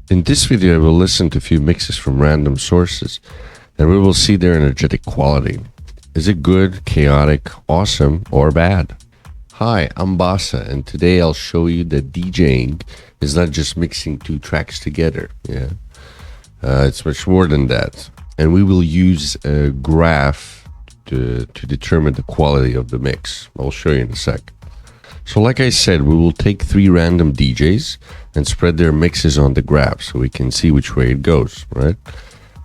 In this video, I will listen to a few mixes from random sources, and we will see their energetic quality. Is it good, chaotic, awesome, or bad? Hi, I'm Basa, and today I'll show you that DJing is not just mixing two tracks together. It's much more than that. And we will use a graph to determine the quality of the mix. I'll show you in a sec. So like I said, we will take three random DJs and spread their mixes on the graph so we can see which way it goes, right?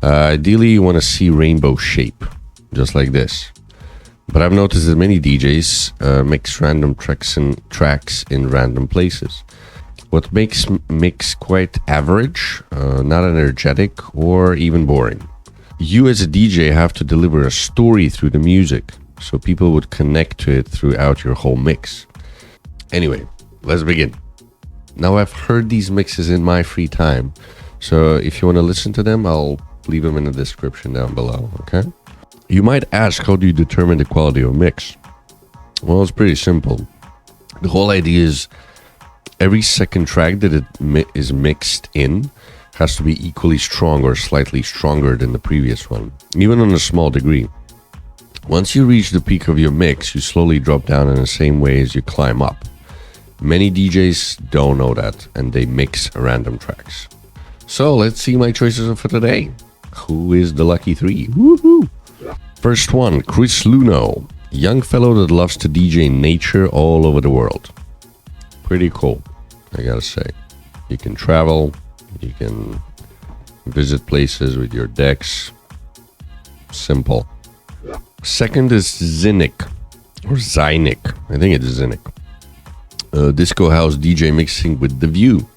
Ideally, you want to see rainbow shape, just like this. But I've noticed that many DJs mix random tracks in random places. What makes mix quite average, not energetic, or even boring. You as a DJ have to deliver a story through the music, so people would connect to it throughout your whole mix. Anyway, let's begin. Now, I've heard these mixes in my free time, so if you want to listen to them, I'll leave them in the description down below, okay? You might ask, how do you determine the quality of a mix? Well, it's pretty simple. The whole idea is every second track that it is mixed in has to be equally strong or slightly stronger than the previous one, even on a small degree. Once you reach the peak of your mix, you slowly drop down in the same way as you climb up. Many DJs don't know that, and they mix random tracks. So let's see my choices for today. Who is the lucky three? Woohoo! First one, Chris Luno, young fellow that loves to DJ nature all over the world. Pretty cool, I gotta say. You can travel, you can visit places with your decks. Simple. Second is Zynick, or Zynick. I think it's Zynick. Disco house DJ mixing with The View.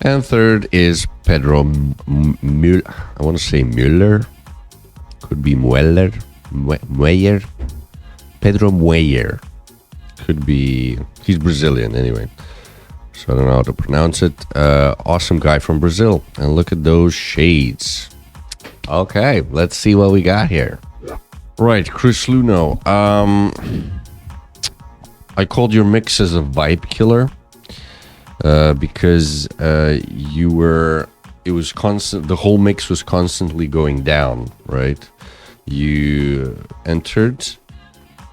And third is Pedro Mueller. I want to say Mueller. Could be Mueller. Mueller. Pedro Mueller. Could be... He's Brazilian anyway. So I don't know how to pronounce it. Awesome guy from Brazil. And look at those shades. Okay, let's see what we got here. Right, Chris Luno. I called your mix as a vibe killer because it was constant. The whole mix was constantly going down, right? You entered,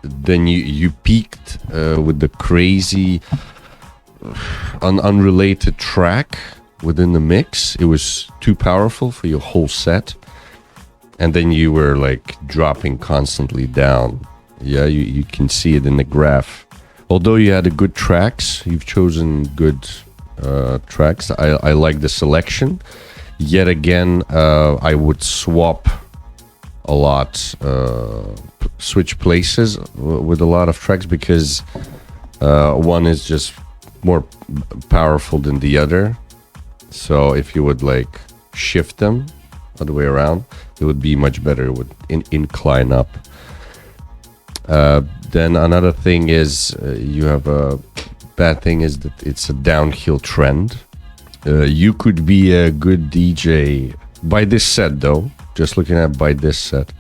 then you peaked with the crazy, unrelated track within the mix. It was too powerful for your whole set. And then you were like dropping constantly down. Yeah, you can see it in the graph. Although you had good tracks, you've chosen good tracks. I like the selection. Yet again, I would swap a lot, switch places with a lot of tracks because one is just more powerful than the other. So if you would like shift them other way around, it would be much better. It would incline up. Then another thing is you have a bad thing is that it's a downhill trend. You could be a good DJ by this set though. Just looking at by this set,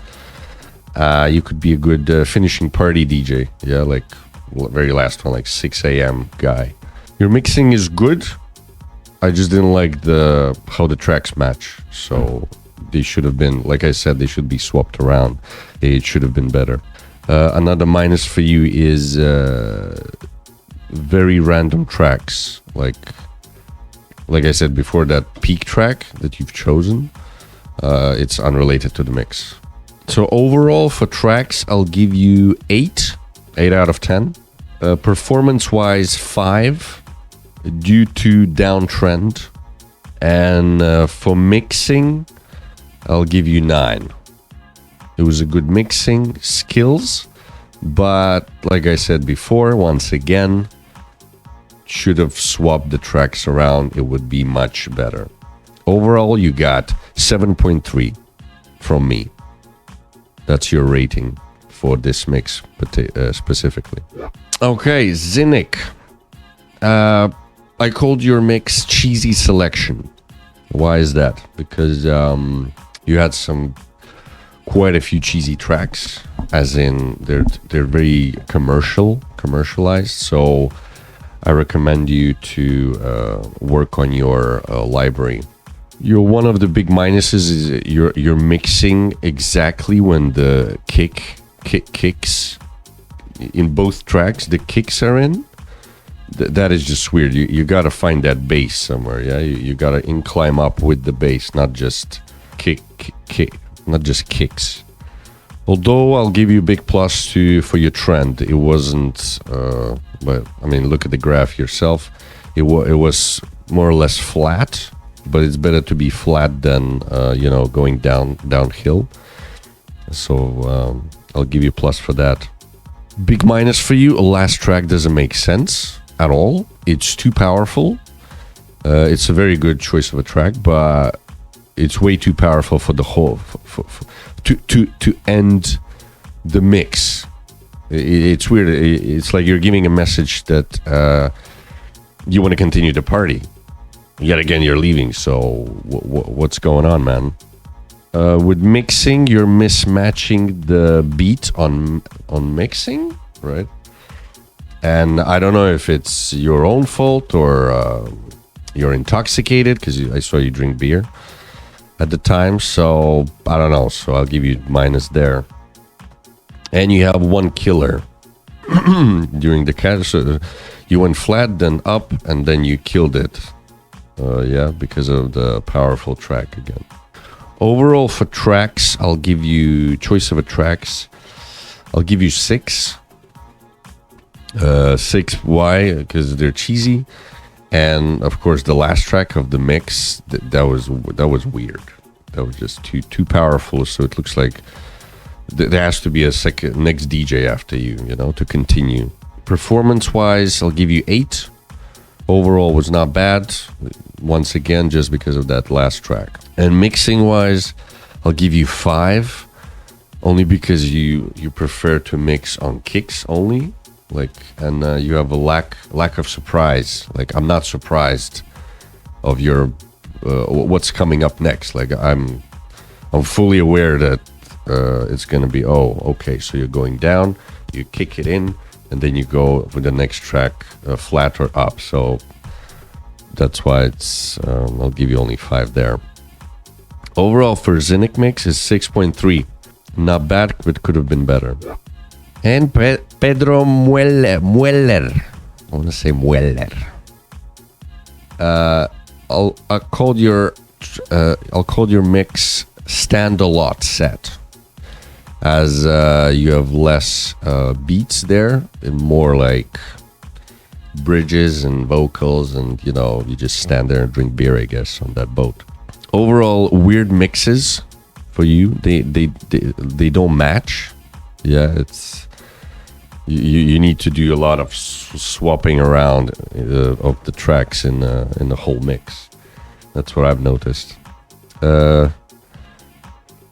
you could be a good finishing party DJ. Yeah, like very last one, like 6 a.m. guy. Your mixing is good. I just didn't like how the tracks match. So they should have been, like I said, they should be swapped around. It should have been better. Another minus for you is very random tracks. Like I said before, that peak track that you've chosen, it's unrelated to the mix. So overall for tracks, I'll give you 8 out of 10. Performance-wise, 5 due to downtrend. And for mixing, I'll give you 9. It was a good mixing skills, but like I said before, once again, should have swapped the tracks around. It would be much better. Overall, you got 7.3 from me. That's your rating for this mix specifically. Okay, Zynick. I called your mix cheesy selection. Why is that? Because you had quite a few cheesy tracks, as in they're very commercialized. So I recommend you to work on your library One of the big minuses is you're mixing exactly when the kicks in both tracks. The kicks are in. That is just weird. You gotta find that bass somewhere. Yeah, you gotta climb up with the bass, not just not just kicks. Although I'll give you a big plus for your trend. It wasn't, but I mean, look at the graph yourself. It was more or less flat, but it's better to be flat than going downhill. So I'll give you a plus for that. Big minus for you. Last track doesn't make sense at all. It's too powerful. It's a very good choice of a track, but it's way too powerful for the whole to end the mix. It's weird. It's like you're giving a message that you want to continue the party. Yet again, you're leaving. So what's going on, man? With mixing, you're mismatching the beat on mixing, right? And I don't know if it's your own fault or you're intoxicated, because I saw you drink beer at the time. So I don't know. So I'll give you minus there. And you have one killer during the catch. So you went flat, then up, and then you killed it. Because of the powerful track again. Overall for tracks, I'll give you choice of a tracks. I'll give you 6. 6. Why? Because they're cheesy, and of course the last track of the mix that was weird. That was just too powerful. So it looks like there has to be a next DJ after you, to continue. Performance-wise, I'll give you 8. Overall was not bad. Once again, just because of that last track. And mixing-wise, I'll give you 5, only because you prefer to mix on kicks only, and you have a lack of surprise. Like, I'm not surprised of your what's coming up next. Like, I'm fully aware that it's gonna be okay. So you're going down, you kick it in, and then you go with the next track flat or up. So that's why it's I'll give you only 5 there. Overall for Zynic mix is 6.3. Not bad, but could have been better. And Pedro Mueller. I want to say Mueller. I'll call your mix Stand a Lot set, as you have less beats there and more like bridges and vocals, and you just stand there and drink beer, I guess, on that boat. Overall, weird mixes for you. They don't match. Yeah, it's you need to do a lot of swapping around of the tracks in the whole mix. That's what I've noticed.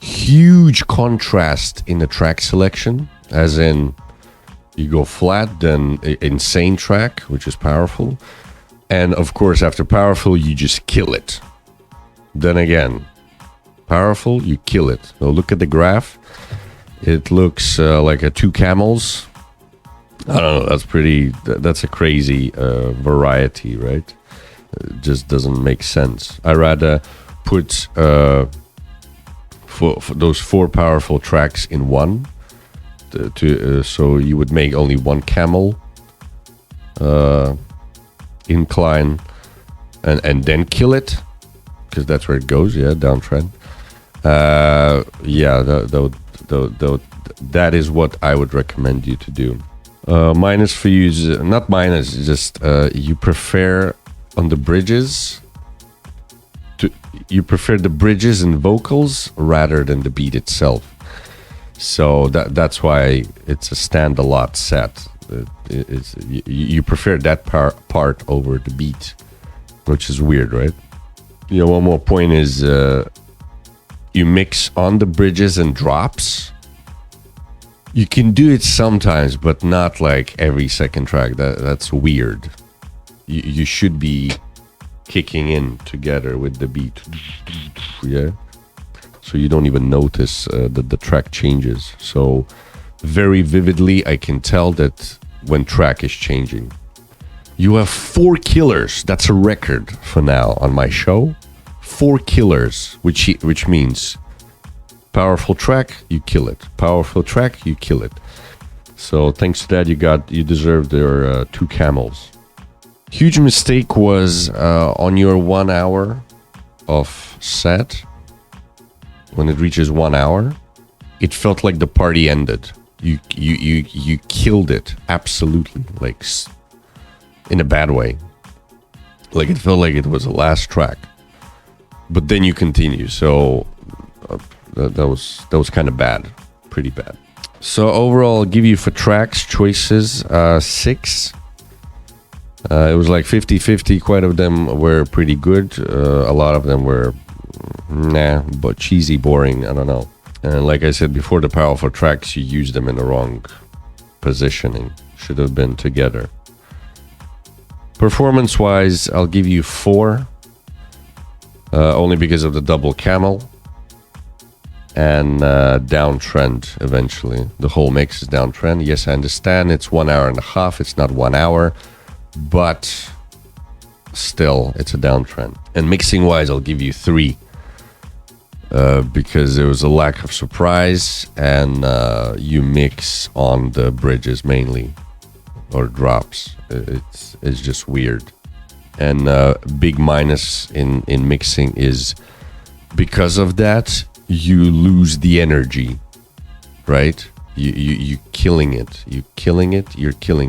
Huge contrast in the track selection, as in you go flat, then insane track, which is powerful, and of course after powerful you just kill it. Then again, powerful, you kill it. So look at the graph. It looks like a 2 camels. I don't know. That's a crazy variety, right? It just doesn't make sense. I rather put for those 4 powerful tracks in one. So you would make only 1 camel incline, and then kill it, because that's where it goes. Yeah, downtrend. That is what I would recommend you to do. Minus for you is not minus, just you prefer on the bridges. You prefer the bridges and vocals rather than the beat itself. So that's why it's a stand a lot set. You prefer that part over the beat, which is weird, right? One more point is you mix on the bridges and drops. You can do it sometimes, but not like every second track. That's weird. You should be kicking in together with the beat. Yeah. So you don't even notice that the track changes. So very vividly, I can tell that when track is changing. You have 4 killers. That's a record for now on my show. 4 killers, which means powerful track, you kill it. Powerful track, you kill it. So thanks to that, you deserve their 2 camels. Huge mistake was on your 1 hour of set. When it reaches 1 hour, it felt like the party ended. You killed it absolutely, like in a bad way. Like it felt like it was the last track, but then you continue. So that was kind of bad, pretty bad. So overall, I'll give you for tracks choices 6. It was like 50-50. Quite of them were pretty good. A lot of them were but cheesy, boring. I don't know. And like I said before, the powerful tracks, you use them in the wrong positioning. Should have been together. Performance-wise, I'll give you 4. Only because of the double camel. And downtrend eventually. The whole mix is downtrend. Yes, I understand. It's 1 hour and a half. It's not 1 hour. But still, it's a downtrend. And mixing-wise, I'll give you 3. Because there was a lack of surprise. And you mix on the bridges mainly. Or drops. It's just weird. And big minus in mixing is because of that, you lose the energy, right? You killing it. You're killing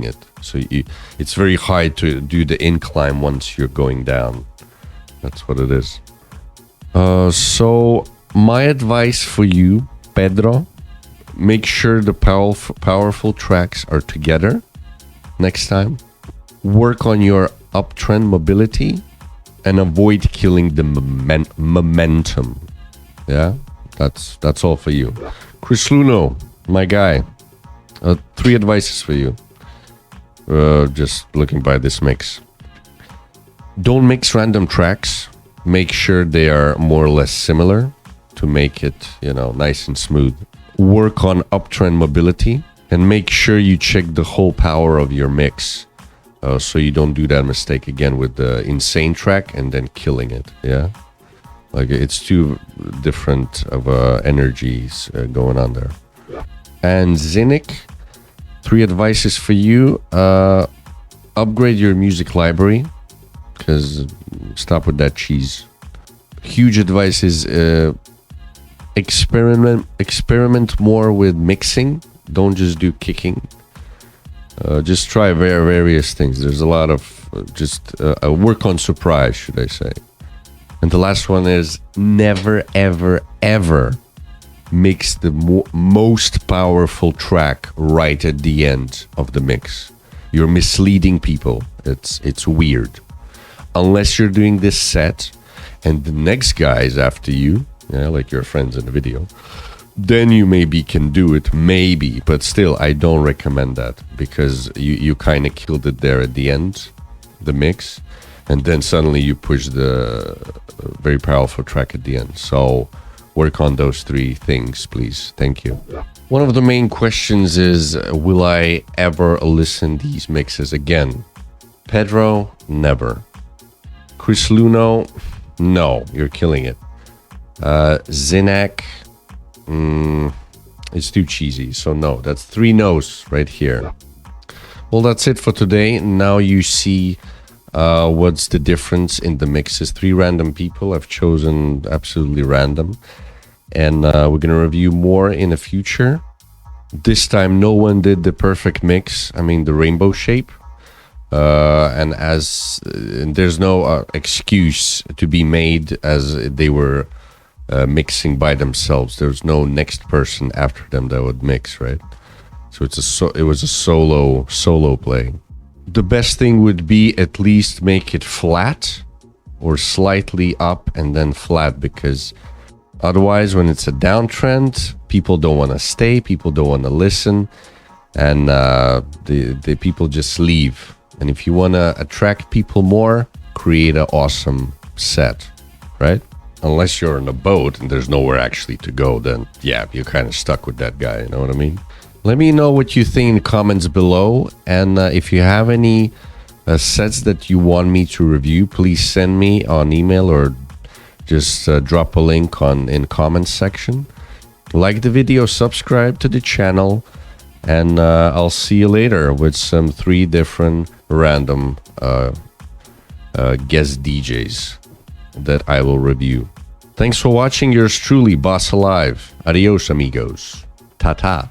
it. So it's very hard to do the incline once you're going down. That's what it is. So my advice for you, Pedro, make sure the powerful tracks are together next time. Work on your uptrend mobility and avoid killing the momentum. Yeah, that's all for you. Chris Luno, my guy, 3 advices for you. Just looking by this mix. Don't mix random tracks. Make sure they are more or less similar to make it, nice and smooth. Work on uptrend mobility and make sure you check the whole power of your mix. So you don't do that mistake again with the insane track and then killing it. Yeah, like it's 2 different of energies going on there. And Zynick, 3 advices for you. Upgrade your music library, because stop with that cheese. Huge advice is experiment more with mixing. Don't just do kicking. Just try various things. There's a lot of work on surprise, should I say. And the last one is never, ever, ever mix the most powerful track right at the end of the mix. You're misleading people. It's weird. Unless you're doing this set and the next guy is after you, like your friends in the video, then you maybe can do it, maybe, but still I don't recommend that, because you kind of killed it there at the end, the mix, and then suddenly you push the very powerful track at the end. So work on those 3 things, please. Thank you. One of the main questions is, will I ever listen these mixes again? Pedro, never. Chris Luno, no, you're killing it. Zynick, it's too cheesy, so no. That's 3 no's right here. Well, that's it for today. Now you see what's the difference in the mixes. 3 random people. I've chosen absolutely random. And we're going to review more in the future. This time, no one did the perfect mix. I mean, the rainbow shape. And there's no excuse to be made as they were mixing by themselves. There's no next person after them that would mix, right? So it was a solo play. The best thing would be at least make it flat or slightly up and then flat, because otherwise when it's a downtrend, people don't want to stay, people don't want to listen, and the people just leave. And if you want to attract people more, create an awesome set, right? Unless you're on a boat and there's nowhere actually to go, then yeah, you're kind of stuck with that guy, you know what I mean? Let me know what you think in the comments below, and if you have any sets that you want me to review, please send me on email or Just drop a link in comments section. Like the video, subscribe to the channel, and I'll see you later with some 3 different random guest DJs that I will review. Thanks for watching. Yours truly, Boss Alive. Adios, amigos. Ta-ta.